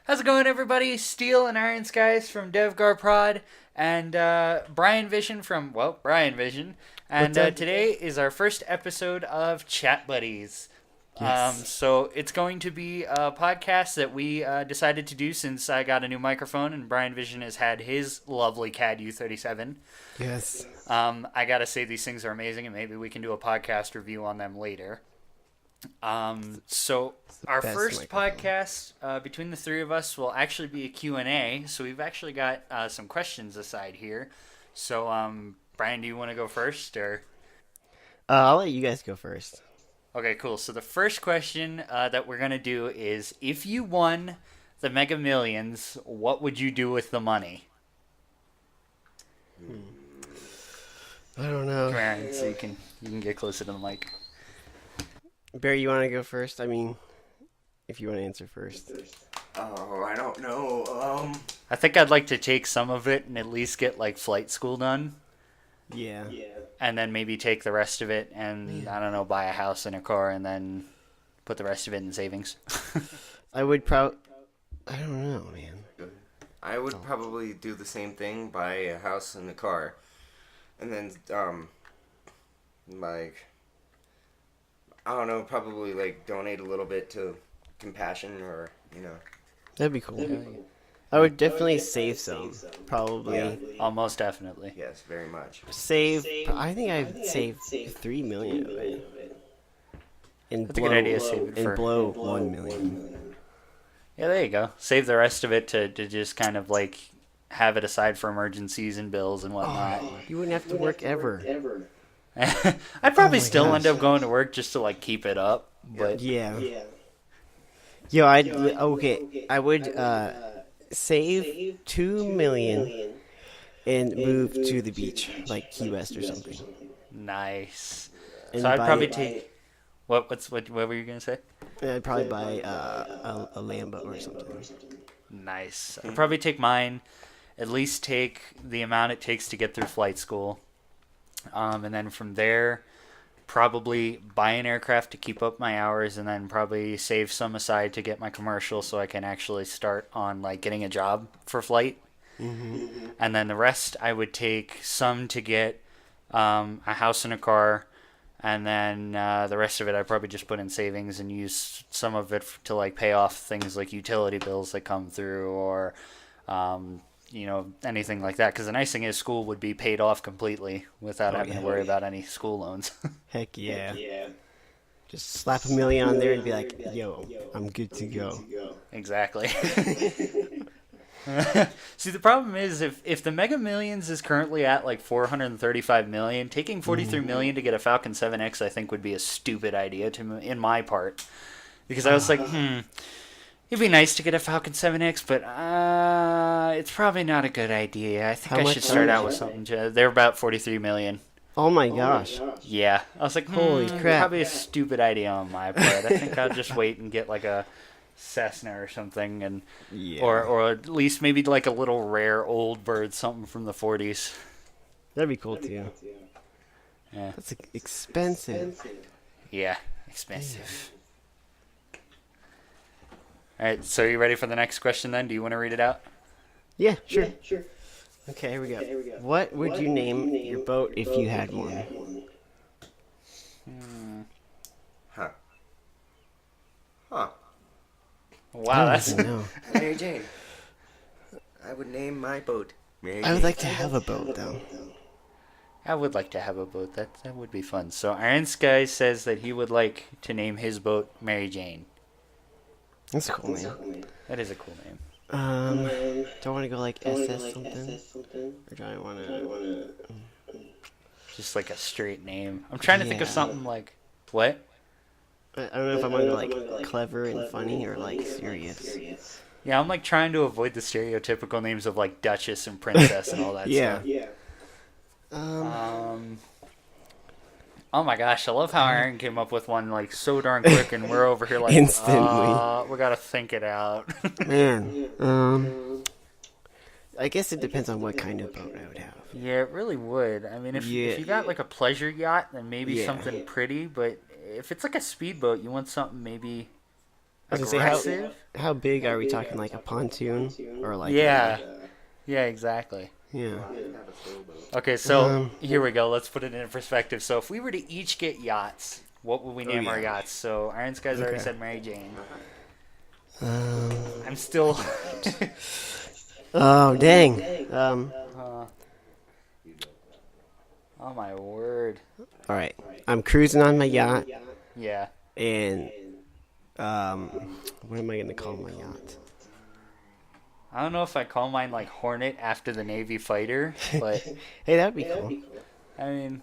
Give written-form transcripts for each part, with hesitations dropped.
How's it going, everybody? Steel and Iron Skies from Dev Gar Prod, and Brian Vision from, Brian Vision. And What's up? today is our first episode of Chat Buddies. Yes. So it's going to be a podcast that we decided to do since I got a new microphone and Brian Vision has had his lovely CAD U37. Yes. I gotta say, these things are amazing, and maybe we can do a podcast review on them later. So our best first microphone. podcast between the three of us will actually be a Q&A. So we've actually got some questions aside here. So Brian, do you want to go first, or? I'll let you guys go first. Okay, cool. So the first question that we're gonna do is, if you won the Mega Millions, what would you do with the money? I don't know. Come here, so you can get closer to the mic. Barry, you want to go first? I mean, if you want to answer first. Oh, I don't know. I think I'd like to take some of it and at least get like flight school done. Yeah. And then maybe take the rest of it and, I don't know, buy a house and a car and then put the rest of it in savings. I would I don't know, man. I would probably do the same thing, buy a house and a car, and then like, I don't know, probably like donate a little bit to compassion, or That'd be cool. I would definitely save some. Probably Yeah. Almost definitely. Yes, very much. save. I think I'd save 3 million of it, and That's a good idea, save it for... blow 1 million. Yeah, there you go. Save the rest of it to just kind of like have it aside for emergencies and bills and whatnot. You wouldn't have to work ever. I'd probably my still gosh. end up going to work just to like keep it up. But Yeah. Yo, I would save 2 million and move to the beach, like Key West or something. nice. And So I'd buy- probably take... What were you going to say? I'd probably buy a Lambo or something. Nice. I'd probably take mine, at least take the amount it takes to get through flight school. And then from there, probably buy an aircraft to keep up my hours, and then probably save some aside to get my commercial so I can actually start on like getting a job for flight. And then the rest I would take some to get a house and a car. And then the rest of it I'd probably just put in savings and use some of it to like pay off things like utility bills that come through, or anything like that. Because the nice thing is, school would be paid off completely without having to worry about any school loans. Heck yeah. Just slap $1 million on there and be like, yo, I'm good to go. Exactly. See, the problem is, if the Mega Millions is currently at like 435 million, taking 43 million to get a Falcon 7X I think would be a stupid idea in my part. Because I was like, it'd be nice to get a Falcon 7X, but it's probably not a good idea. I think How I much should start are out with something. They're about 43 million. Oh my gosh. Yeah. I was like, Holy crap. probably a stupid idea on my part. I think I'll just wait and get like a Cessna or something, and Yeah. or at least maybe like a little rare old bird, something from the 40s. That'd be cool too. Yeah. That's expensive. Yeah, expensive. All right, so you ready for the next question then? Do you want to read it out? Yeah, sure. Okay, here we go. What would you name your boat if you had one? Huh. Huh. Wow, that's No. Mary Jane. I would name my boat Mary I would Jane. like to have a boat though. I would like to have a boat. That would be fun. So Iron Sky says that he would like to name his boat Mary Jane. That's a cool name. That is a cool name. Do I want to go like SS something? Or do I want to... Just like a straight name. I'm trying to think of Yeah. something like... What? I don't know if I want to go like clever and funny or like serious. Yeah, I'm like trying to avoid the stereotypical names of like Duchess and Princess and all that Yeah. stuff. Oh my gosh, I love how Aaron came up with one like so darn quick, and we're over here like Instantly. we gotta think it out. Man, I guess it depends on what kind of boat I would have. Yeah, it really would. I mean, if you got like a pleasure yacht, then maybe Yeah. something pretty. But if it's like a speedboat, you want something maybe I was gonna say, Aggressive? how big are we talking? Like a pontoon or like? Yeah. Yeah, exactly. Yeah. Okay, so Um, here we go. Let's put it in perspective. So if we were to each get yachts, what would we name our yeah. yachts? So Iron Sky's already Okay. said Mary Jane. Um, I'm still. oh dang. Oh my word. All right. I'm cruising on my yacht, Yeah. and what am I gonna call my yacht? I don't know if I call mine like Hornet after the Navy fighter, but Hey, that'd be cool. I mean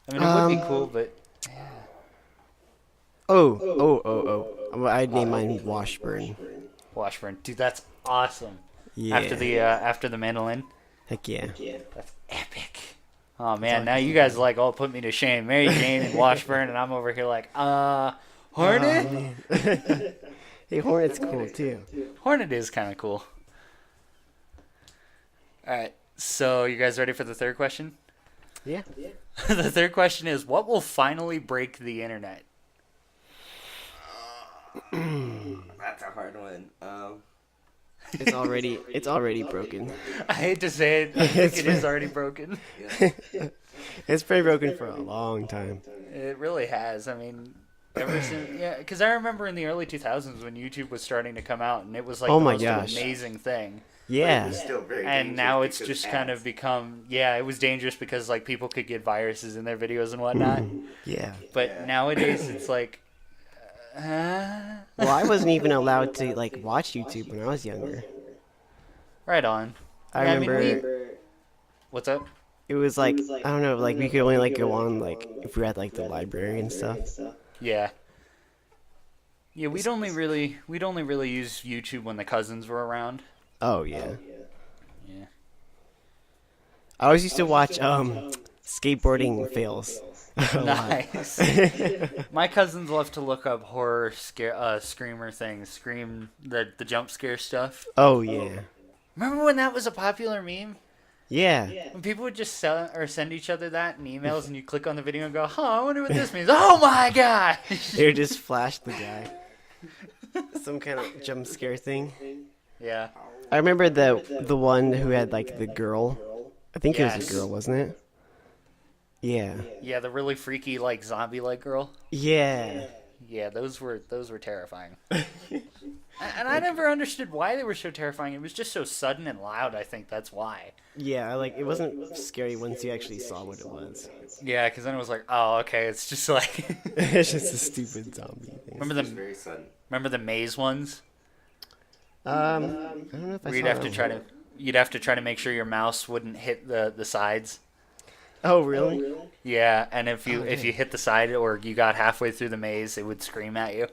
it would be cool, but Oh. I'd name mine Washburn. Washburn, dude, that's awesome. Yeah. After the mandolin, Heck yeah. that's epic. Oh man, now you guys like all put me to shame. Mary Jane and Washburn, and I'm over here like, Hornet. Hey, Hornet's cool too. Hornet is kind of cool. All right, so you guys ready for the third question? Yeah. The third question is, what will finally break the internet? That's a hard one. It's already broken. I hate to say it, I think it is already broken. It's been broken for a long time. It really has. I mean, ever since, yeah, because I remember in the early 2000s when YouTube was starting to come out, and it was like Oh the my most gosh. amazing thing. Yeah. Still very And dangerous now it's because just kind of ads. become, yeah, it was dangerous because like people could get viruses in their videos and whatnot. Yeah. But nowadays it's like, Well, I wasn't even allowed to like watch YouTube when I was younger. right on. I Yeah, I mean, remember What's up? it was like I don't know, like we could only like go on like if we were at like the library and stuff. Yeah. Yeah, we'd only really use YouTube when the cousins were around. Oh yeah. Yeah. I always used to watch skateboarding fails. A lot. Nice. My cousins love to look up horror screamer things, the jump scare stuff. Oh yeah. Remember when that was a popular meme? Yeah. When people would just send each other that in emails, and you click on the video and go, "Huh, I wonder what this means." Oh my gosh! They would just flash the guy. Some kind of jump scare thing. Yeah. I remember the one who had like the girl. I think it was Yes. a girl, wasn't it? Yeah. Yeah, the really freaky like zombie-like girl. Yeah. Yeah, those were terrifying. And I never understood why they were so terrifying. It was just so sudden and loud. I think that's why. Yeah, like it wasn't scary once you actually saw what it was. Yeah, because then it was like, oh, okay, it's just like. It's just a stupid zombie thing. remember It's the very sudden. maze ones? I don't know if I Where saw you'd have to that try one. to make sure your mouse wouldn't hit the sides. Oh really? Yeah, and if you Okay. hit the side or you got halfway through the maze, it would scream at you.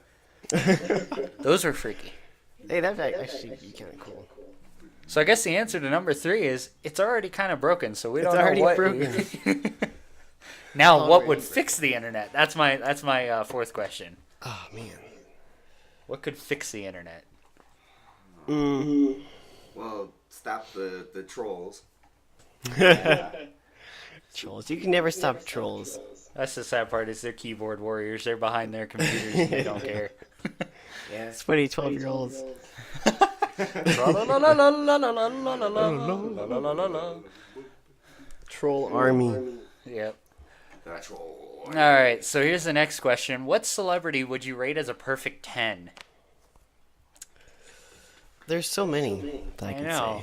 Those were freaky. Hey, that'd actually be kind of cool. So I guess the answer to number 3 is it's already kind of broken. So we It's don't know already what. broken. Now, what would fix the internet? That's my fourth question. Oh man. What could fix the internet? Well, stop the trolls. Trolls. You can never stop trolls. That's the sad part. Is they're keyboard warriors. They're behind their computers and they don't care. Yeah. It's funny, 12-year-olds. Troll army. Yep. The troll. All right. So here's the next question. What celebrity would you rate as a perfect 10? There's so many that I can know.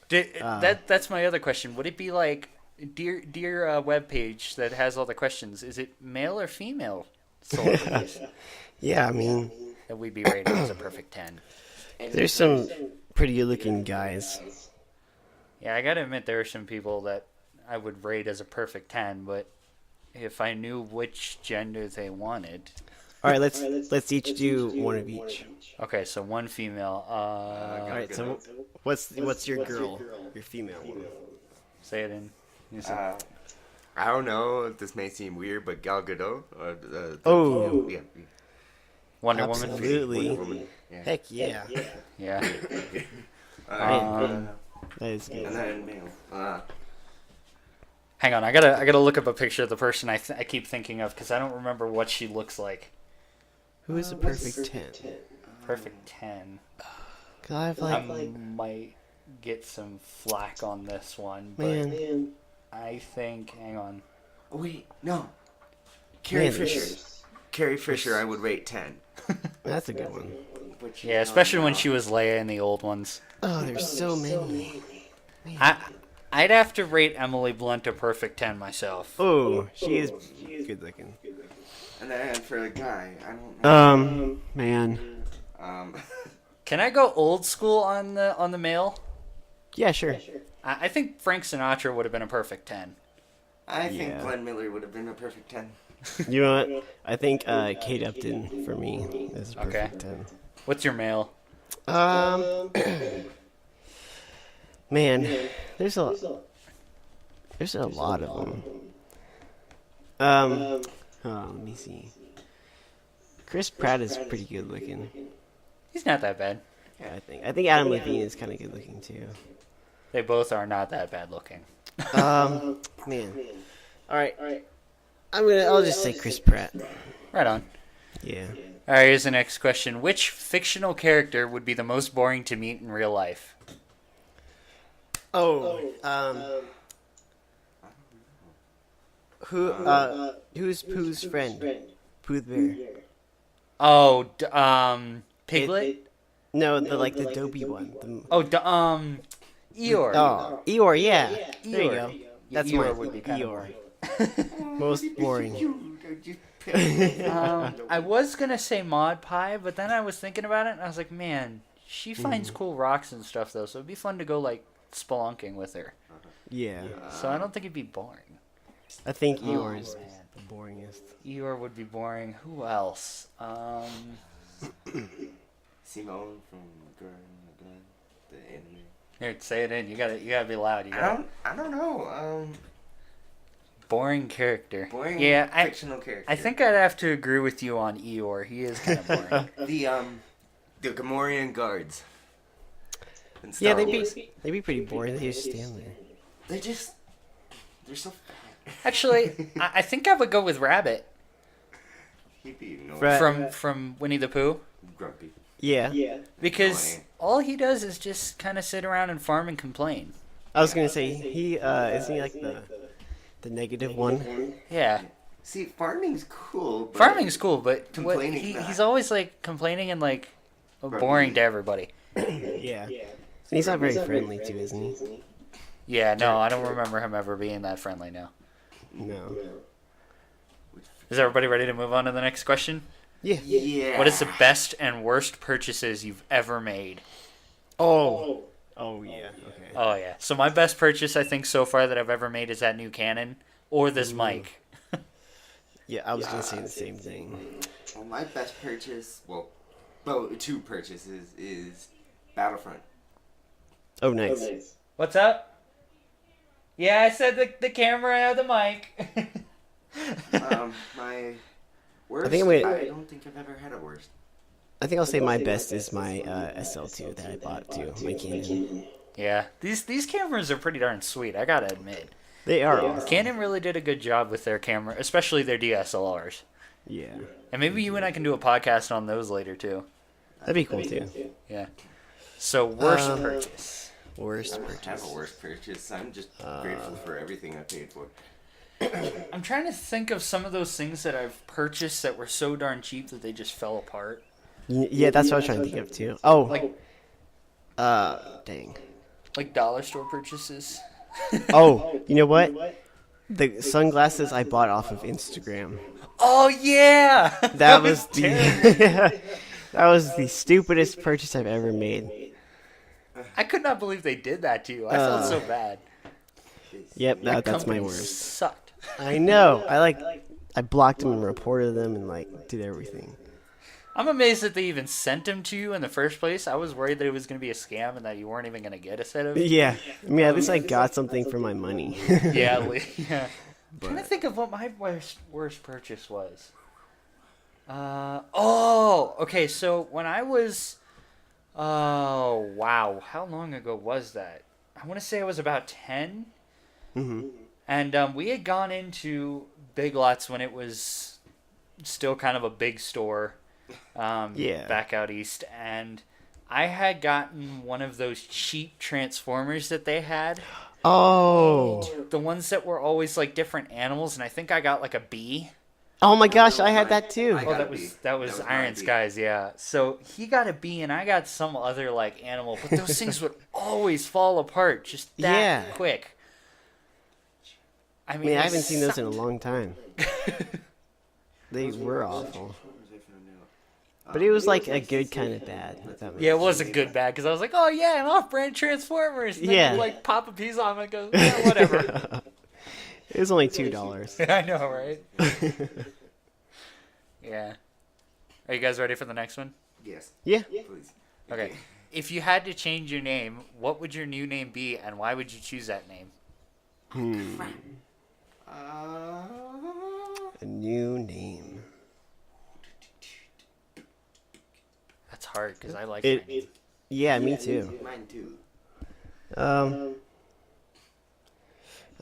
say. That's my other question. Would it be like dear web page that has all the questions? Is it male or female celebrities Yeah, I mean, that we'd be rating as a perfect 10? there's some pretty good-looking guys. Yeah, I gotta admit there are some people that I would rate as a perfect 10, but if I knew which gender they wanted. All right, let's each do one of each. Okay, so one female. All right, so what's your girl, your female one? Say it in. You say- I don't know if this may seem weird, but Gal Gadot. Oh. Yeah. Wonder Woman. Absolutely. Wonder Woman. Yeah. Heck yeah. Yeah. That is good. And then male. Hang on, I gotta look up a picture of the person I keep thinking of because I don't remember what she looks like. Who is a perfect 10? Perfect 10. Cause I have I might get some flack on this one, but man. I think. Hang on. Oh, wait, no. Carrie Man, Fisher. Carrie Fisher, I would rate 10. That's a good one. Which, Yeah, especially when she was Leia in the old ones. Oh, there's so many. I'd have to rate Emily Blunt a perfect 10 myself. Oh, she is good looking. And then for the guy, I don't know. Man. Can I go old school on the male? Yeah, sure. I think Frank Sinatra would have been a perfect 10. I think Glenn Miller would have been a perfect 10. You know what? I think Kate Upton for me is a perfect 10. What's your male? Man, there's a lot of them. Let me see. Chris Pratt is pretty good looking. He's not that bad. Yeah, I think Adam Levine is kind of good looking too. They both are not that bad looking. Man. All right. I'll just say Chris Pratt. Right on. Yeah. All right, here's the next question. Which fictional character would be the most boring to meet in real life? Who's Pooh's friend? Pooh the bear. Oh, Piglet? No, the dopey one. Eeyore. Oh, Eeyore, yeah. There you go. That's Eeyore my would be kind of Eeyore. boring. Most boring. I was going to say Maud Pie, but then I was thinking about it, and I was like, man, she finds cool rocks and stuff, though, so it'd be fun to go, like, spelunking with her. Yeah. So I don't think it'd be boring. I think Eeyore is the boringest. Eeyore would be boring. Who else? Simone from Gurren, the anime. Here, say it in. You gotta be loud. I don't know. Boring character. Boring fictional character. I think I'd have to agree with you on Eeyore. He is kind of boring. The Gamorrean guards. Yeah, they'd be pretty boring. They just stand there. They're so fat. Actually, I think I would go with Rabbit. He'd be from Winnie the Pooh. Grumpy. Yeah. Because all he does is just kind of sit around and farm and complain. I was gonna say isn't he like the negative one? Yeah. See, farming's cool. Farming's cool, but Complaining's he's always like complaining and like boring to everybody. Yeah. And he's not very friendly too, isn't he? Yeah, no, I don't remember him ever being that friendly now. No. Is everybody ready to move on to the next question? Yeah. What is the best and worst purchases you've ever made? Oh yeah. Okay. Oh, yeah. So my best purchase, I think, so far that I've ever made is that new Canon or this mic. Yeah, I was gonna say the same thing. Well, my best purchase, two purchases, is Battlefront. Oh, nice. What's up? Yeah, I said the camera or the mic. My worst, I don't think I've ever had a worst. I think I'll say my best is my SL2 that I bought too, my Canon. Yeah, these cameras are pretty darn sweet, I gotta admit. They are awesome. Canon really did a good job with their camera, especially their DSLRs. Yeah. And maybe you and I can do a podcast on those later, too. That'd be cool, too. Yeah. So, worst purchase. Worst I don't purchase. have a worst purchase. I'm just grateful for everything I paid for. I'm trying to think of some of those things that I've purchased that were so darn cheap that they just fell apart. Yeah, that's what I was trying to think of, too. Oh. Dang. Like dollar store purchases. Oh, you know what? The sunglasses I bought off of Instagram. Oh, yeah! That was that was the stupidest purchase I've ever made. I could not believe they did that to you. I felt so bad. Yep, that's my Company worst. Sucked. I know. I blocked them and reported them and did everything. I'm amazed that they even sent them to you in the first place. I was worried that it was going to be a scam and that you weren't even going to get a set of. Yeah, I mean at least I got something for my money. Yeah. I'm trying to think of what my worst purchase was. Okay. So when I was, wow, how long ago was that? I want to say I was about 10. Mm-hmm. And we had gone into Big Lots when it was still kind of a big store. Yeah. back out east, and I had gotten one of those cheap Transformers that they had. Oh. The ones that were always like different animals, and I think I got like a bee. Oh my gosh, I had that too. I Oh, got that a was bee. that was That was Iron my bee. Skies, yeah. So he got a bee, and I got some other like animal, but those things would always fall apart just that Yeah. quick. I I mean, mean, I it haven't seen those in a sucked. long time. They were awful. Transformers I found out. But it was like a good kind of bad. if that makes Yeah, it sense. wasn't good bad because I was like, oh yeah, an off-brand Transformers. And then Yeah. you, like pop a piece on it and go, yeah, whatever. It was only $2. I know, right? Yeah. Are you guys ready for the next one? Yes, Yeah. please. Okay. If you had to change your name, what would your new name be, and why would you choose that name? A new name. That's hard because I like my name. Yeah, me too. Mine too. I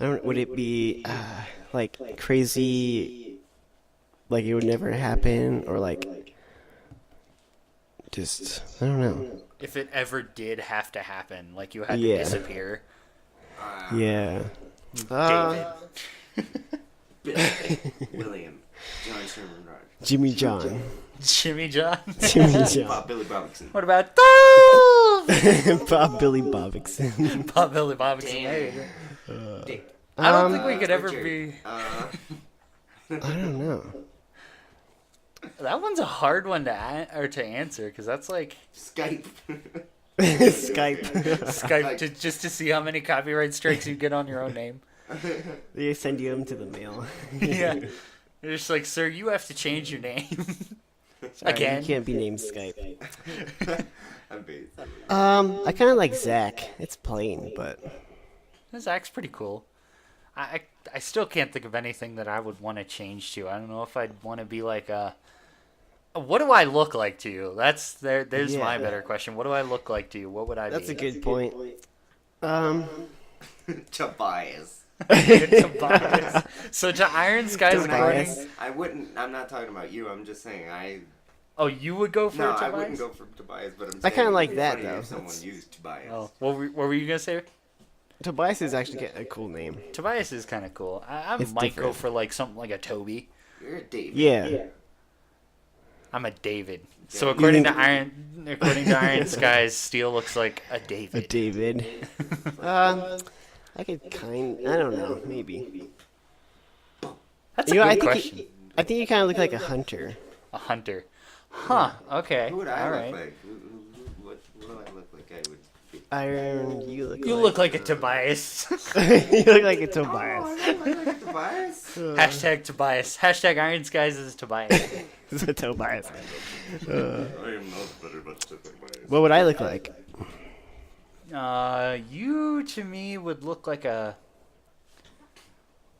don't. Would it be like crazy? Like it would never happen, or like just I don't know. If it ever did have to happen, like you had Yeah. to disappear. Yeah. David. Bill, William, John Sherman Rod, Jimmy John. Jimmy John. Jimmy John. Bob Billy Bobbickson. What about Dove? Bob Billy Bobbickson. Bob Billy Bobbickson. Damn. There you go. Dick. I don't think we could ever Richard. be. I don't know. That one's a hard one to answer because that's like Skype. Skype. Skype just to see how many copyright strikes you get on your own name. They send you them to the mail. Yeah. They're just like, sir, you have to change your name. Sorry, Again. You can't be named Skype. I'm based. I kind of like Zach. It's plain, but Zach's pretty cool. I still can't think of anything that I would want to change to. I don't know if I'd want to be like a. What do I look like to you? There's my Yeah. better question. What do I look like to you? What would I that's be? a good point. Tobias. Tobias. So to Iron Skies Tobias. according. I wouldn't. I'm not talking about you. I'm just saying. Oh, you would go for No, Tobias? I wouldn't go for Tobias, but I'm saying I kinda it'd like be that, funny though. If someone That's- used Tobias. Oh, what were you gonna say? Tobias is actually a cool name. Tobias is kind of cool. I It's might go different. for like something like a Toby. You're a David. Yeah. I'm a David. So Yeah. according to Iron Skies, Steel looks like a David. A David. I could I don't know, maybe. That's a You know, good question. I think you kind of look like a hunter. A hunter. Huh. Okay. Who would I All look right. like? What do I look like? I would be. Iron, you look You like... look like a Tobias. you look like a Tobias. Oh, I don't look like Tobias. Hashtag Tobias. Hashtag Iron Skies is Tobias. It's a Tobias. I am not very much Tobias. What would I look like? You to me would look like a.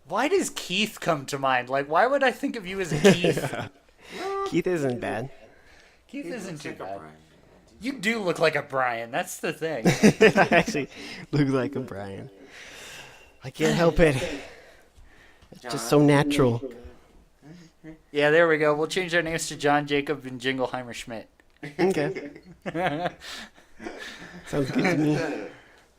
Why does Keith come to mind? Like, why would I think of you as a Keith? Keith isn't bad. Keith isn't too Like a bad. Brian. You do look like a Brian. That's the thing. I actually look like a Brian. I can't help it. It's just so natural. Yeah, there we go. We'll change our names to John Jacob and Jingleheimer Schmidt. Okay. Sounds good to me.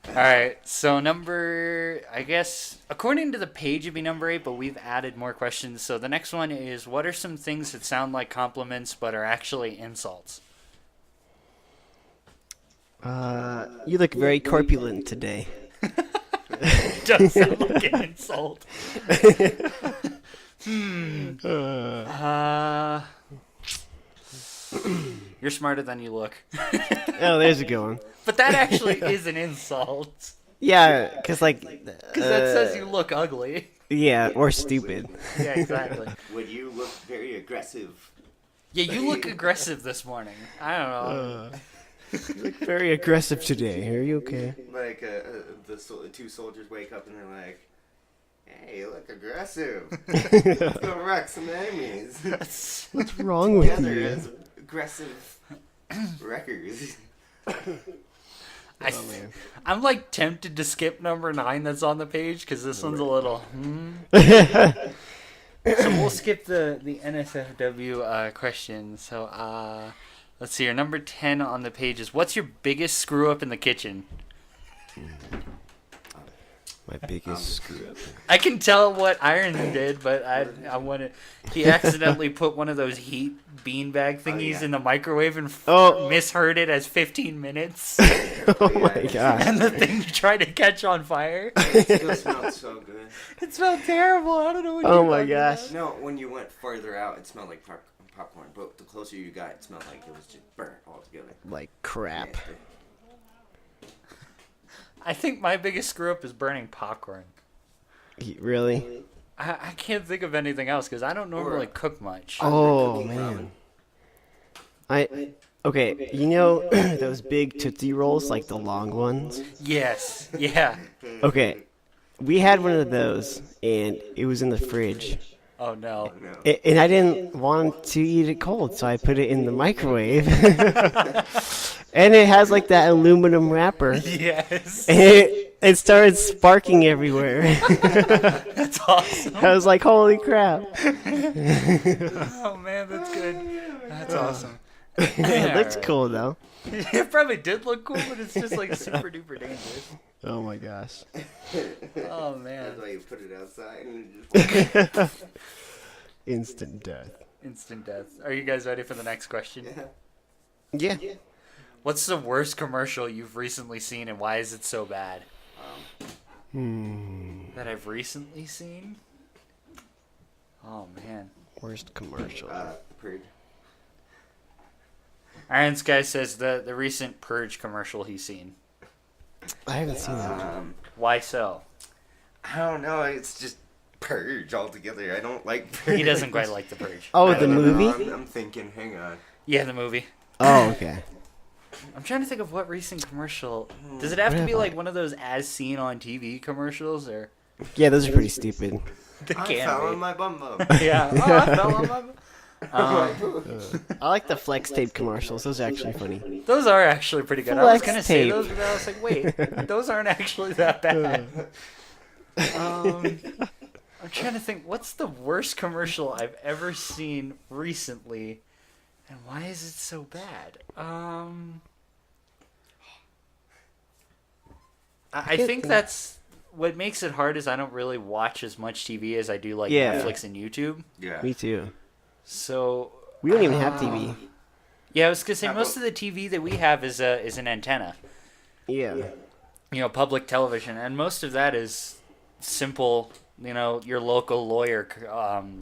All right, so I guess, according to the page, it'd be number 8, but we've added more questions. So the next one is, what are some things that sound like compliments but are actually insults? You look very corpulent today. Does sound like an insult. You're smarter than you look. Oh, there's a good one. But that actually is an insult. Yeah, because like... Because that says you look ugly. Yeah, or stupid. Yeah, exactly. Would you look very aggressive? Yeah, you look aggressive this morning. I don't know. You look very aggressive today. Are you okay? Like two soldiers wake up and they're like, "Hey, you look aggressive. Let's go wreck some enemies." What's wrong with Together you? as aggressive wreckers. I'm like tempted to skip number 9 that's on the page because this one's a little. So we'll skip the NSFW question. So let's see. Your number 10 on the page is, what's your biggest screw up in the kitchen? My biggest screw up. I can tell what Iron did, but I want to. He accidentally put one of those heat beanbag thingies in the microwave and misheard it as 15 minutes. Oh my gosh. And the thing tried to catch on fire. It still smelled so good. It smelled terrible. I don't know what Oh you're my talking gosh. about. No, when you went further out, it smelled like popcorn. But the closer you got, it smelled like it was just burnt all together. Like crap. Nasty. I think my biggest screw up is burning popcorn. Really? I can't think of anything else because I don't normally cook much. Oh man. Okay, you know those big Tootsie Rolls, like the long ones? Yes. Yeah. Okay, we had one of those, and it was in the fridge. Oh no. No. And I didn't want to eat it cold, so I put it in the microwave. And it has like that aluminum wrapper. Yes. And it started sparking everywhere. That's awesome. I was like, holy crap. Oh man, that's good. That's awesome. It looks Alright. cool though. It probably did look cool, but it's just like super duper dangerous. Oh my gosh. Oh man. That's why you put it outside and it just... Instant death. Instant death. Are you guys ready for the next question? Yeah. Yeah. What's the worst commercial you've recently seen, and why is it so bad? That I've recently seen? Oh man. Worst commercial. Purge. Iron Sky says the recent Purge commercial he's seen. I haven't seen that. Why so? I don't know. It's just Purge altogether. I don't like Purge. He doesn't quite like the Purge. Oh, I the don't know. movie? I'm thinking. Hang on. Yeah, the movie. Oh, okay. I'm trying to think of what recent commercial. Does it have to be like one of those as seen on TV commercials, or? Yeah, those are pretty stupid. They I can fell be. on my bum bum. Yeah. Oh, I fell on my. I like the flex tape commercials. Those are actually funny. Those are actually pretty good. I was Flex gonna say tape. those, but I was like, wait, those aren't actually that bad. I'm trying to think. What's the worst commercial I've ever seen recently, and why is it so bad? I think that's what makes it hard. Is I don't really watch as much TV as I do like Netflix and YouTube. Yeah. Me too. So We don't even have TV. yeah, I was gonna say most of the TV that we have is an antenna. Yeah. You know, public television, and most of that is simple. You know, your local lawyer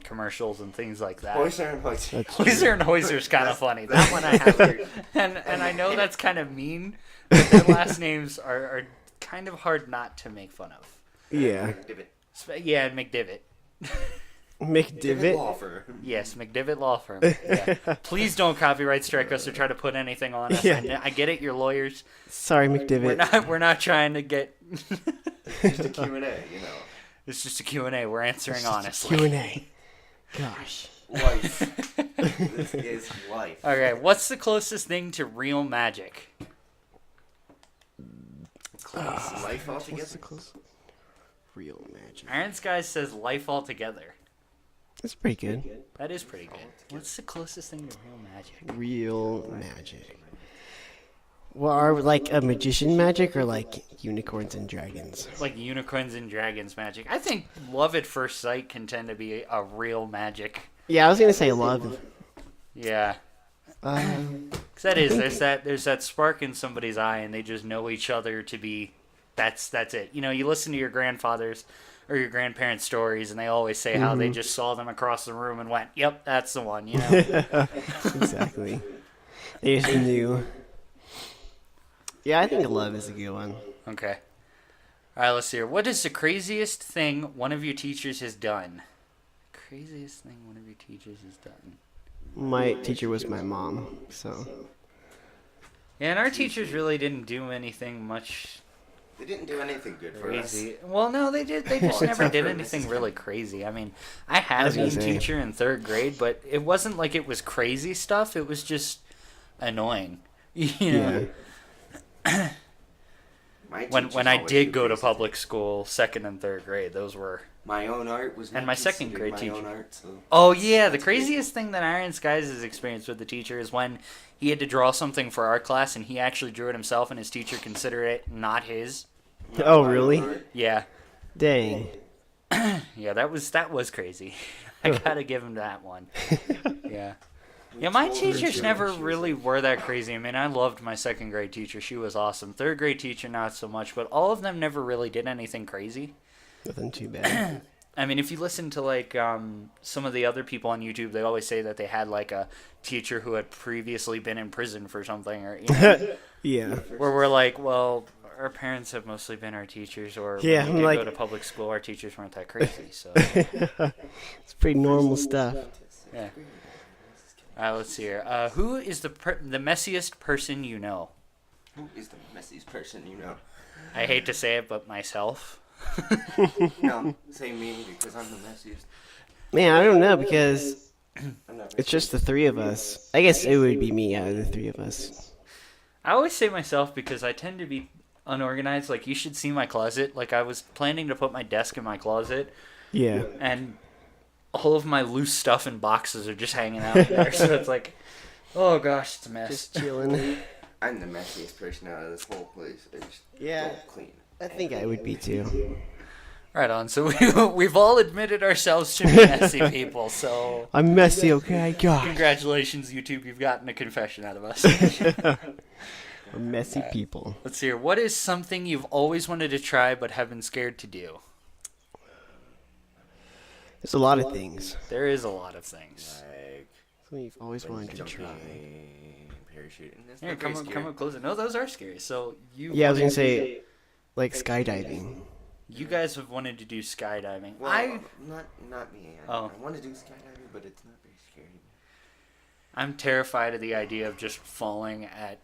commercials and things like that. Hoiser and Hoiser. Hoiser and Hoiser's kind of funny. That one I have to. And I know that's kind of mean, but their last names are kind of hard not to make fun of. Yeah. Yeah, McDivitt. McDivitt. Law firm. Yes, McDivitt Law Firm. Yeah. Please don't copyright strike us or try to put anything on us. Yeah. I get it, you're lawyers. Sorry, McDivitt. We're not trying to get. Just a Q&A, you know. It's just a Q&A. We're answering honestly. Q&A. Gosh. Life. This is life. Okay, what's the closest thing to real magic? Life What's the altogether. close? Real magic. Iron Sky says life altogether. That's pretty good. That is pretty good. What's the closest thing to real magic? Real magic. Well, are we like a magician magic or like unicorns and dragons? Like unicorns and dragons magic. I think love at first sight can tend to be a real magic. Yeah, I was gonna say love. Yeah. Cause that is there's that spark in somebody's eye, and they just know each other to be. That's it. You know, you listen to your grandfathers or your grandparents' stories, and they always say how they just saw them across the room and went, "Yep, that's the one." You know. Exactly. They just knew. Yeah, I think love is a good one. Okay. All right, let's see here. What is the craziest thing one of your teachers has done? Craziest thing one of your teachers has done. My teacher was my mom, so. Yeah, and our teachers really didn't do anything much They didn't do anything good for crazy. us. Well, no, they did. They just never did anything really crazy. I mean, I had a mean teacher in 3rd grade, but it wasn't like it was crazy stuff. It was just annoying. You know? Yeah. when I did go to public school, 2nd and 3rd grade, those were. My own art was. And my 2nd grade my teacher. Own art, so Oh yeah, the craziest thing that Iron Skies has experienced with the teacher is when he had to draw something for art class, and he actually drew it himself, and his teacher considered it not his. Oh, really? Yeah. Dang. Yeah, that was crazy. I gotta give him that one. Yeah. Yeah, my teachers never really were that crazy. I mean, I loved my 2nd grade teacher. She was awesome. 3rd grade teacher, not so much, but all of them never really did anything crazy. Nothing too bad. I mean, if you listen to, like, some of the other people on YouTube, they always say that they had, like, a teacher who had previously been in prison for something, or, you know, Yeah. where we're like, well, our parents have mostly been our teachers, or Yeah, when we did like- go to public school, our teachers weren't that crazy, so. It's pretty normal stuff. Yeah. Let's see here. Who is the messiest person you know? Who is the messiest person you know? I hate to say it, but myself. No, say me because I'm the messiest. Man, I don't know because I'm not it's just the 3 of us. I guess it would be me out of the 3 of us. I always say myself because I tend to be unorganized. Like, you should see my closet. Like, I was planning to put my desk in my closet, Yeah. and all of my loose stuff in boxes are just hanging out in there. So it's like, oh gosh, it's a mess. Just chilling. I'm the messiest person out of this whole place. I just Yeah. don't clean. I think I would be too. Right on. So we've all admitted ourselves to be messy people. So I'm messy, okay? God. congratulations, YouTube. You've gotten a confession out of us. We're messy people. Let's see here. What is something you've always wanted to try but have been scared to do? There's a lot of things. There is a lot of things. Like Something you've always wanted to try. parachuting. That's Here, not come very up scary. closer. No, those are scary. So you. Yeah, I was gonna say, like skydiving. You guys have wanted to do skydiving. Well, not me. Oh. I want to do skydiving, but it's not very scary. I'm terrified of the idea of just falling at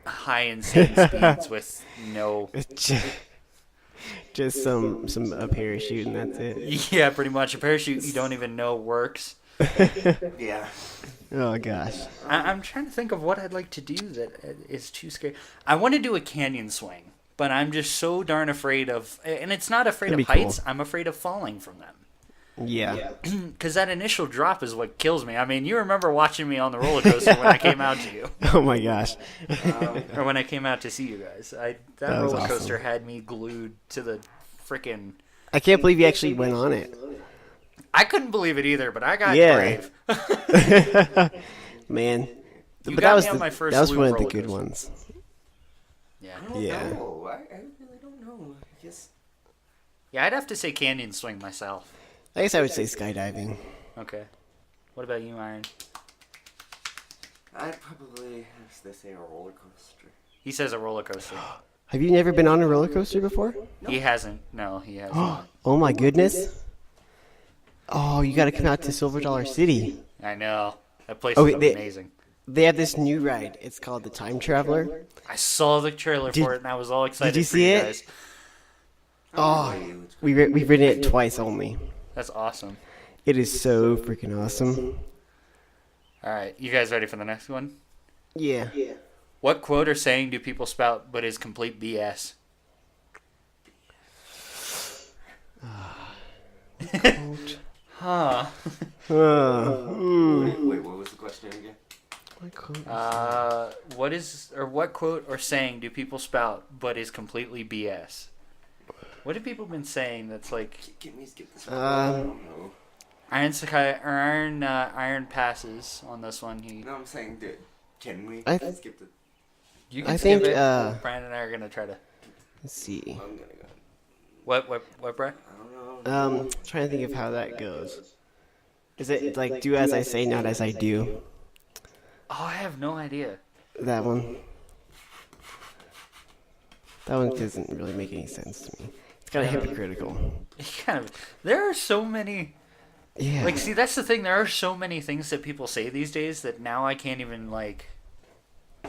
high insane speeds with no. Just some parachute and that's it. Yeah, pretty much a parachute you don't even know works. Yeah. Oh gosh. I'm trying to think of what I'd like to do that is too scary. I want to do a canyon swing, but I'm just so darn afraid of. And it's not afraid That'd of be heights. cool. I'm afraid of falling from them. Yeah. Because that initial drop is what kills me. I mean, you remember watching me on the roller coaster when I came out to you, Oh my gosh. or when I came out to see you guys. That That was roller awesome. coaster had me glued to the freaking. I can't believe you actually went on it. I couldn't believe it either, but I got Yeah. brave. Man. You But got that was me on my first that was loop one of the roller good coaster. ones. Yeah. I don't Yeah. know. I really don't know. I guess. Yeah, I'd have to say canyon swing myself. I guess I would say skydiving. Okay. What about you, Iron? I'd probably have to say a roller coaster. He says a roller coaster. Have you never been on a roller coaster before? He hasn't. No, he has not. Oh my goodness. Oh, you gotta come out to Silver Dollar City. I know. That place Okay, is amazing. They have this new ride. It's called the Time Traveler. I saw the trailer Did- for it, and I was all excited you for see you it? guys. Oh, we've ridden it twice only. That's awesome. It is so freaking awesome. All right, you guys ready for the next one? Yeah. What quote or saying do people spout but is complete BS? Huh. Wait, what was the question again? What quote or saying do people spout but is completely BS? What have people been saying that's like Can we skip this one? I don't know. Iron passes on this one. No, I'm saying, dude, can we I- skip it? You can I skip think, it. Brian and I are gonna try to. Let's see. I'm gonna go. What, Brett? I don't know. Trying to think of how that goes. Is it like do as I say, not as I do? Oh, I have no idea. That one. That one doesn't really make any sense to me. It's kind of hypocritical. There are so many. Yeah. Like, see, that's the thing. There are so many things that people say these days that now I can't even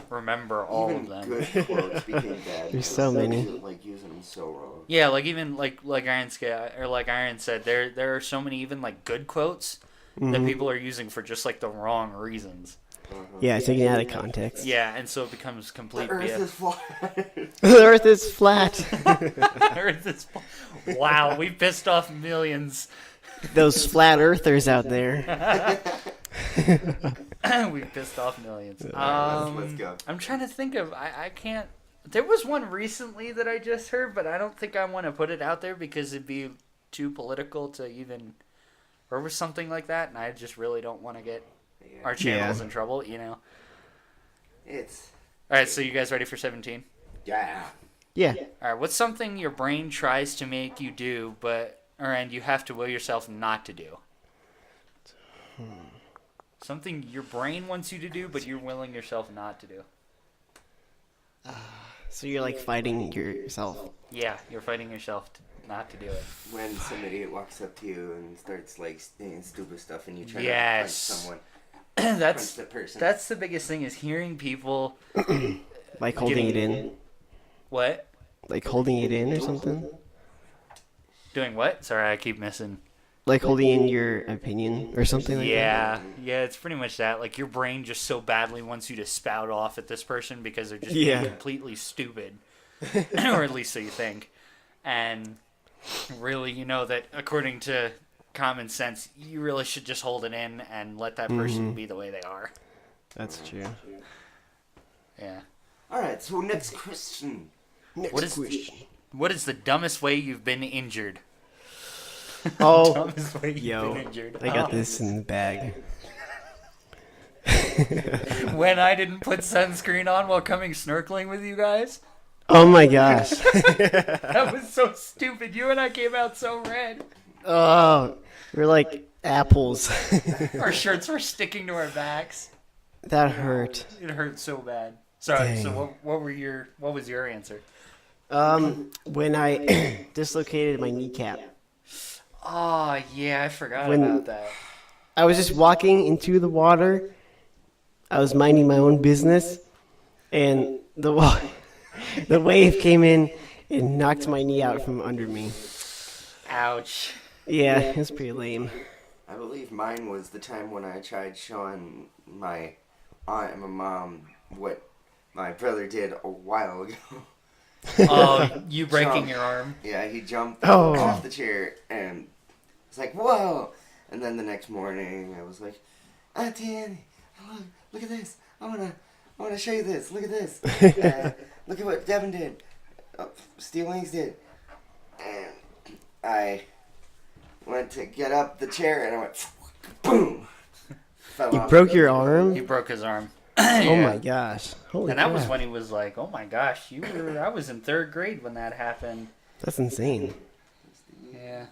remember all Even of them. good quotes became bad. There's so many. Like using them so wrong. Yeah, like even like Iron said, there are so many even like good quotes that people are using for just like the wrong reasons. Yeah, taken out of context. Yeah, and so it becomes The complete Earth BS. is flat. The Earth is flat. Earth is wow, we pissed off millions. Those flat earthers out there. We pissed off millions. Let's go. I'm trying to think of. I can't. There was one recently that I just heard, but I don't think I want to put it out there because it'd be too political to even. Or was something like that, and I just really don't want to get our channels in trouble, you know. It's All right, so you guys ready for 17? yeah. Yeah. All right, what's something your brain tries to make you do, and you have to will yourself not to do? Something your brain wants you to do, but you're willing yourself not to do. So you're like fighting yourself. Yeah, you're fighting yourself not to do it. When some idiot walks up to you and starts like saying stupid stuff, and you try Yes. to punch someone, that's punch the person. that's the biggest thing is hearing people. Like holding it in. What? Like holding it in or something. Doing what? Sorry, I keep missing. Like holding in your opinion or something like that. Yeah, it's pretty much that. Like your brain just so badly wants you to spout off at this person because they're just Yeah. being completely stupid, or at least so you think. And really, you know that according to common sense, you really should just hold it in and let that person be the way they are. That's true. Yeah. All right. So next question. What is the dumbest way you've been injured? Oh, Dumbest way you've yo, been injured. I got this in the bag. When I didn't put sunscreen on while coming snorkeling with you guys. Oh my gosh. That was so stupid. You and I came out so red. Oh, we're like apples. Our shirts were sticking to our backs. That hurt. It hurt so bad. Sorry. Dang. So what was your answer? When I dislocated my kneecap. Oh yeah, I forgot When- about that. I was just walking into the water. I was minding my own business, and the wave came in and knocked my knee out from under me. Ouch. Yeah, it was pretty lame. I believe mine was the time when I tried showing my aunt and my mom what my brother did a while ago. Oh, you breaking Jump. your arm? Yeah, he jumped Oh. off the chair and was like, "Whoa!" And then the next morning, I was like, "Auntie Annie, look at this! I wanna show you this. Look at this. Look at what Devin did. Steve Wings did." And I went to get up the chair and I went, boom. Fell You off. broke your arm? He broke his arm. Oh my gosh. Holy And that was crap. when he was like, "Oh my gosh, I was in 3rd grade when that happened." That's insane. Yeah.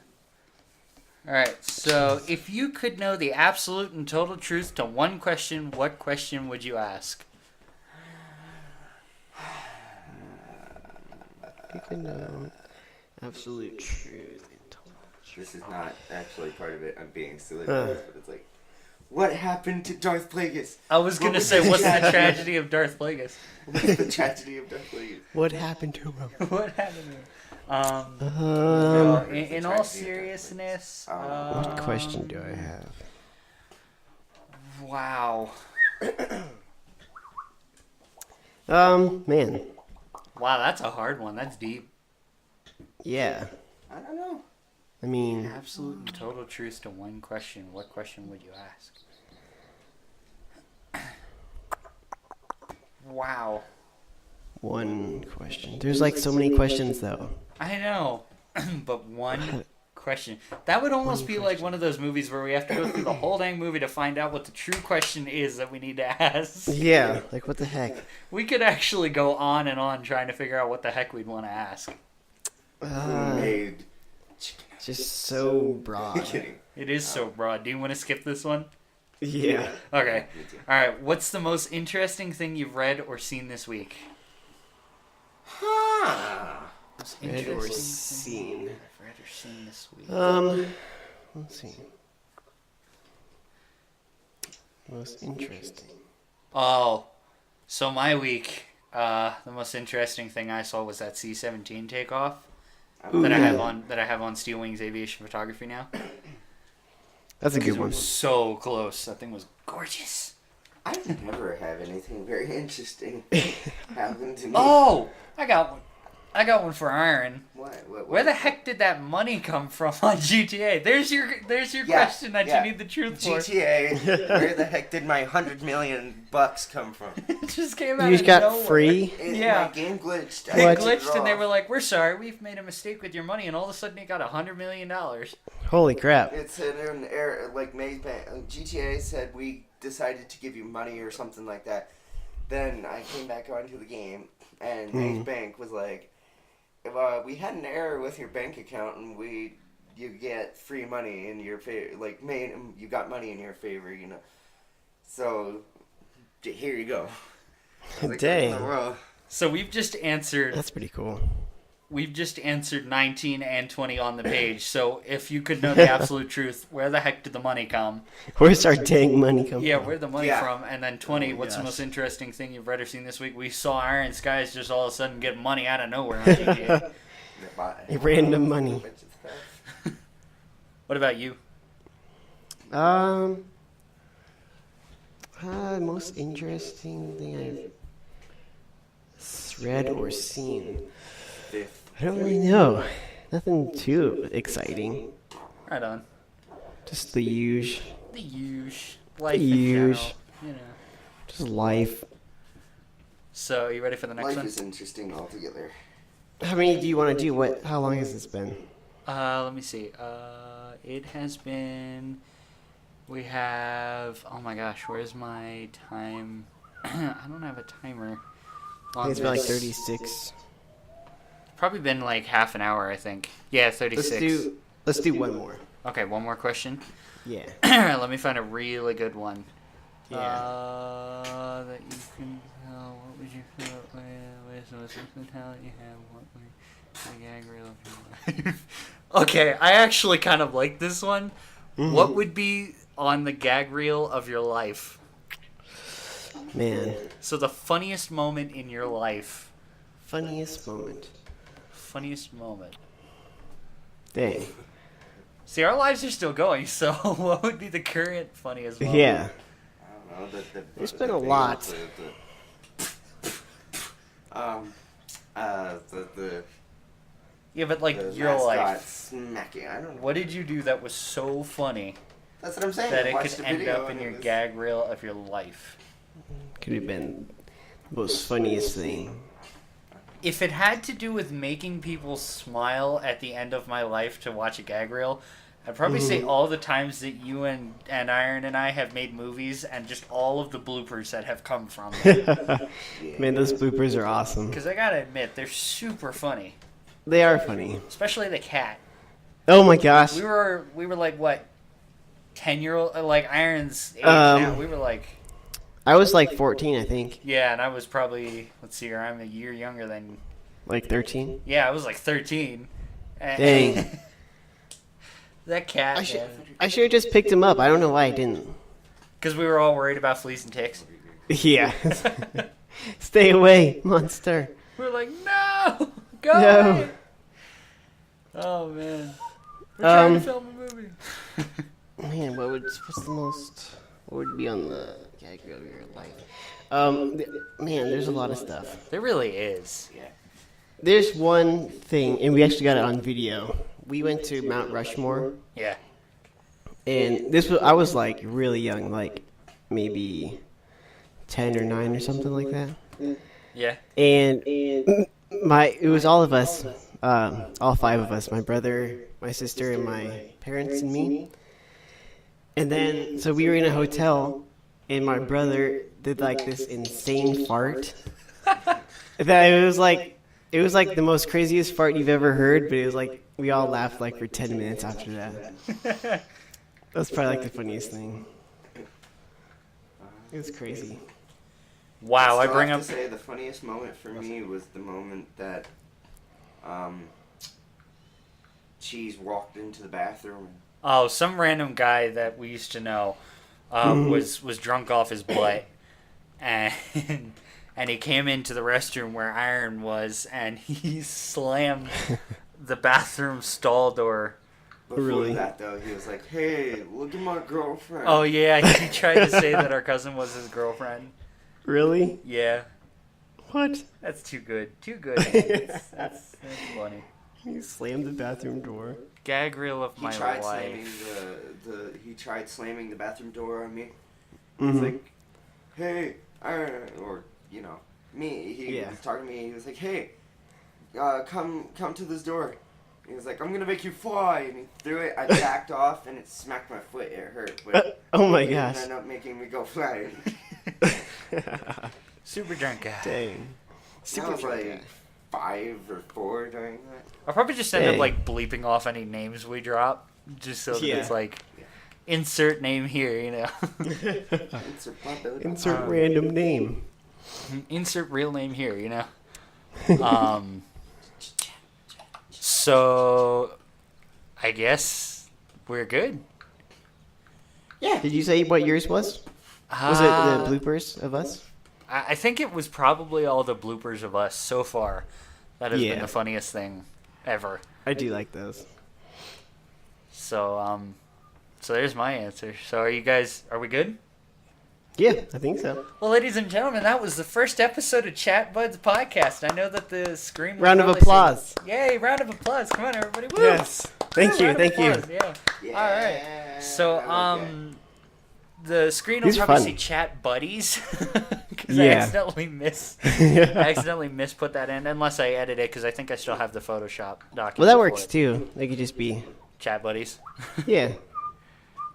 All right. So, if you could know the absolute and total truth to one question, what question would you ask? You can know absolute truth. This is not actually part of it. I'm being silly about this, but it's like, what happened to Darth Plagueis? I was going to say, what's the tragedy of Darth Plagueis? What's the tragedy of Darth Plagueis? What happened to him? What happened to him? Well, in all tragedy of seriousness, What question do I have? Wow. Man. Wow, that's a hard one. That's deep. Yeah. I don't know. I mean, Absolute and total truth to one question. What question would you ask? Wow. one question. There's like so many questions though. I know, but one question. That would almost be like one of those movies where we have to go through the whole dang movie to find out what the true question is that we need to ask. Yeah, like what the heck? We could actually go on and on trying to figure out what the heck we'd want to ask. Who made chicken? Just so I'm broad. kidding. It is so broad. Do you want to skip this one? Yeah. Okay. Me too. All right. What's the most interesting thing you've read or seen this week? Huh. Most Read or interesting seen. thing I've read or seen this week. Let's see. Most interesting. Oh, so my week, the most interesting thing I saw was that C-17 takeoff that I have on Steel Wings Aviation Photography now. That's a good It one. was so close. That thing was gorgeous. I've never had anything very interesting happen to me. Oh, I got one. I got one for Iron. What? Where the heck did that money come from on GTA? There's your question that you need the truth for. GTA. Where the heck did my $100 million come from? It just came out You just of got nowhere. free? Yeah. My game glitched. They What? glitched and they were like, "We're sorry, we've made a mistake with your money," and all of a sudden you got $100 million. Holy crap. It's an error, like GTA said we decided to give you money or something like that. Then I came back onto the game and Maze Bank was like, we had an error with your bank account and you get free money in your favor, like you got money in your favor, you know. So here you go. Like, Dang. what in the world? So we've just answered. That's pretty cool. We've just answered 19 and 20 on the page. So if you could know the absolute truth, where the heck did the money come? Where's our dang money come Yeah, from? where'd the money Yeah. from? And then 20, Oh, what's the gosh. most interesting thing you've read or seen this week? We saw Iron Skies just all of a sudden get money out of nowhere on GTA. Random money. What about you? Most interesting thing I've read or seen. I don't really know. Nothing too exciting. Right on. Just the usual. The huge. Life in Huge. general. You know. Just life. So, you ready for the next Life one? is interesting altogether. How many do you want to do? How long has this been? Let me see. It has been. We have. Oh my gosh, where's my time? I don't have a timer. I think it's been like 36. Probably been like half an hour, I think. Yeah, 36. Let's do one more. Okay, one more question. Yeah. Let me find a really good one. Yeah. That you can tell. What would you feel? Where's the talent you have? What would the gag reel of your life? Okay, I actually kind of like this one. Mm-hmm. What would be on the gag reel of your life? Man. So the funniest moment in your life. Funniest moment. Funniest moment. Dang. See, our lives are still going, so what would be the current funniest moment? Yeah. I don't know. There's been a lot. The Yeah, but like the your mascot life. smacking. I don't know. What did you do that was so funny That's what I'm saying. that I it watched could the end video up in and your it was- gag reel of your life? Could have been the most funniest thing. If it had to do with making people smile at the end of my life to watch a gag reel, I'd probably say all the times that you and Iron and I have made movies and just all of the bloopers that have come from it. Man, those bloopers are awesome. Because I gotta admit, they're super funny. They are funny. Especially the cat. Oh my gosh. We were like, what, 10-year-old? Like Iron's age Um, now. We were like... I was like 14, I think. Yeah, and I was probably, let's see here, I'm a year younger than... Like 13. Yeah, I was like 13. Dang. That cat, I should have just picked him up. I don't know why I didn't. because we were all worried about fleas and ticks. Yeah. Stay away, monster. We were like, no! Go No. away! Oh, man. We're trying to film a movie. Man, what would be on the gag reel of your life? Man, there's a lot of stuff. There really is. There's one thing, and we actually got it on video. We went to Mount Rushmore, Yeah. and I was like really young, like maybe 10 or 9 or something like that. Yeah. And it was all of us, all 5 of us, my brother, my sister, and my parents and me. And then, so we were in a hotel, and my brother did like this insane fart. That it was like the most craziest fart you've ever heard, but it was like we all laughed like for 10 minutes after that. That's probably like the funniest thing. It was crazy. Wow, I still bring have up... to say the funniest moment for me was the moment that Cheese walked into the bathroom. Oh, some random guy that we used to know was drunk off his butt, and he came into the restroom where Iron was, and he slammed the bathroom stall door Before Really? that, though, he was like, "Hey, look at my girlfriend." Oh yeah, he tried to say that our cousin was his girlfriend. Really? Yeah, What? that's too good. Too good. That's funny. You slammed the bathroom door. Gag reel of He my tried slamming life. he tried slamming the bathroom door on me. Mhm. He's like, "Hey," or me. He Yeah. was talking to me. He was like, "Hey, come to this door." He was like, "I'm gonna make you fly," and he threw it. I backed off, and it smacked my foot. It hurt, but Oh my it gosh. ended up making me go flying. Super drunk guy. Dang. I was like 5 or 4 during that. I'll probably just end up Dang. like bleeping off any names we drop, just so that Yeah. it's like insert name here, Insert possibility. Insert random name. Insert real name here, So I guess we're good. Yeah. Did you say what yours was? Was it the bloopers of us? I think it was probably all the bloopers of us so far. That has been Yeah. the funniest thing ever. I do like those. So so there's my answer. So are we good? Yeah, I think so. Well, ladies and gentlemen, that was the first episode of Chat Buds Podcast. I know that the screen was Round of probably applause. saying, yay, round of applause. Come on, everybody. Woo! Yes. Thank Woo, you. round of Thank you. applause, Yeah. All right. So, I like the screen will These are probably fun. say Chat Buddies because I Yeah. accidentally misput that in, unless I edit it because I think I still have the Photoshop document. Well, that for works it. too. They could just be. Chat Buddies. Yeah.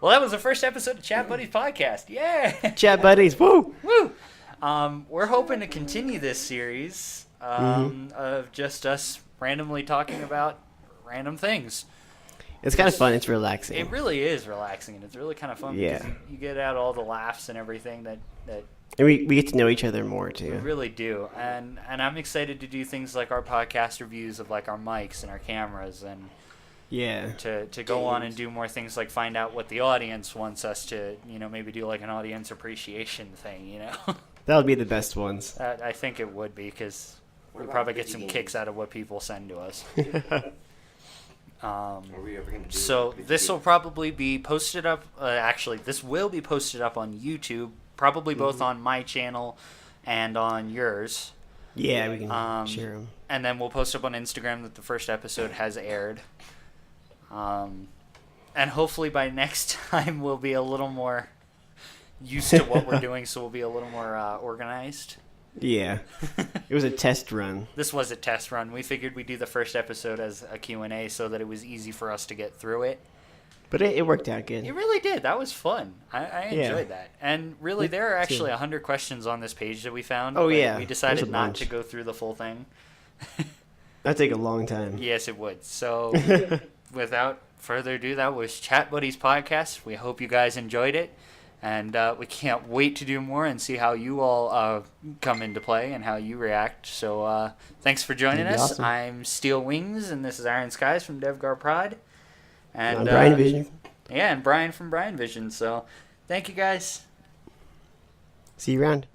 Well, that was the first episode of Chat Buddies Podcast. Yeah. Chat buddies. Woo! Woo! We're hoping to continue this series of just us randomly talking about random things. It's kind of fun. It's relaxing. It really is relaxing, and it's really kind of fun Yeah. because you get out all the laughs and everything that And we get to know each other more we too. really do. And I'm excited to do things like our podcast reviews of like our mics and our cameras, and Yeah. to go on and do more things like find out what the audience wants us to, maybe do like an audience appreciation thing, That would be the best ones. I think it would be because What we about probably get video some games? kicks out of what people send to us. Are we ever gonna do So video this will games? probably be posted up. Actually, this will be posted up on YouTube, probably both on my channel and on yours. Yeah, we can share them. And then we'll post up on Instagram that the first episode has aired. And hopefully by next time we'll be a little more used to what we're doing, so we'll be a little more organized. Yeah. It was a test run. This was a test run. We figured we'd do the first episode as a Q&A so that it was easy for us to get through it. But it worked out good. It really did. That was fun. I Yeah. enjoyed that. And really, there are Me actually too. 100 questions on this page that we found. Oh, but yeah. We There's decided a not bunch. to go through the full thing. That'd take a long time. Yes, it would. So, without further ado, that was Chat Buddies Podcast. We hope you guys enjoyed it. And we can't wait to do more and see how you all come into play and how you react. So, thanks for joining That'd be us. awesome. I'm Steel Wings, and this is Iron Skies from Dev Gar Prod. And I'm Brian Vision. Yeah, and Brian from Brian Vision. So, thank you guys. See you around.